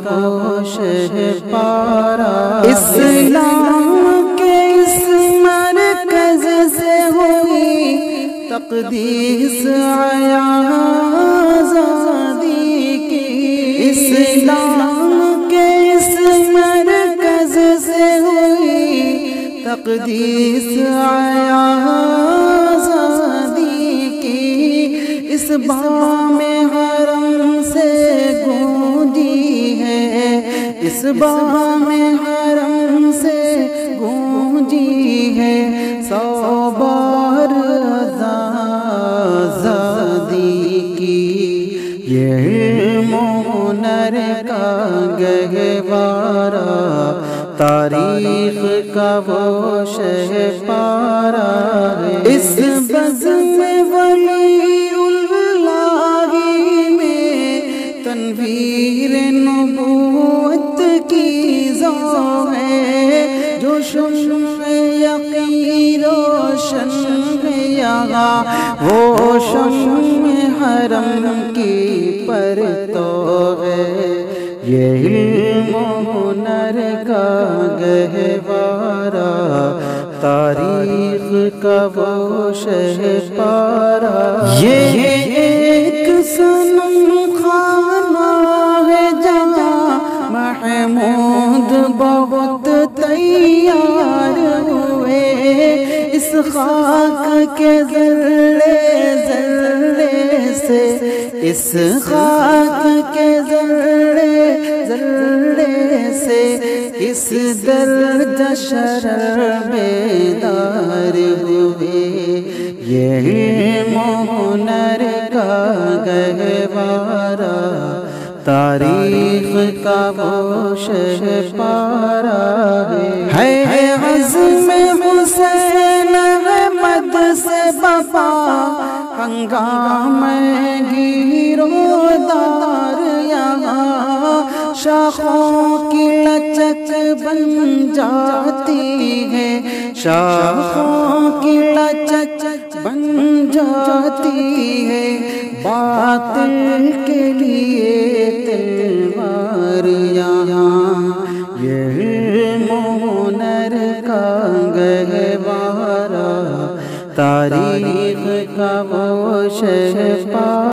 وہ شہ پارا، اسلام کے اس مرکز سے ہوئی تقدیس آزادی کی، اسلام کے اس مرکز سے ہوئی تقدیس آزادی کی، اس بام حرم سے گونجی ہے، اس بام حرم سے گونجی ہے 100 بار آزادی کی، یہ علم و ہنر کا گہوارہ، تاریخ کا وہ شہ پارا ہے، اس بزم ولی اللہ میں تنویر نبوت کی ذو ہے، جو شمع یقین روشن ہے یہاں، وہ شمع حرم کی پرتو ہے، یہ علم و ہنر کا گہوارہ، تاریخ کا وہ شہ پارا، یہ ایک صنم خانہ ہے جہاں محمود بہت تیار ہوئے، اس خاک کے ذرے ذرے سے، اس خاک کے ذرے ذرے سے، اس درد شرر بیدار ہوئے، یہ علم و ہنر کا گہوارہ، تاریخ کا وہ شہ پارا ہے، عزم حسین احمد سے بپا ہنگامہ گیرودار یہاں، شاخوں کی لچک بن جاتی ہے، شاخوں کی لچک بن جاتی ہے، باطل کے لیے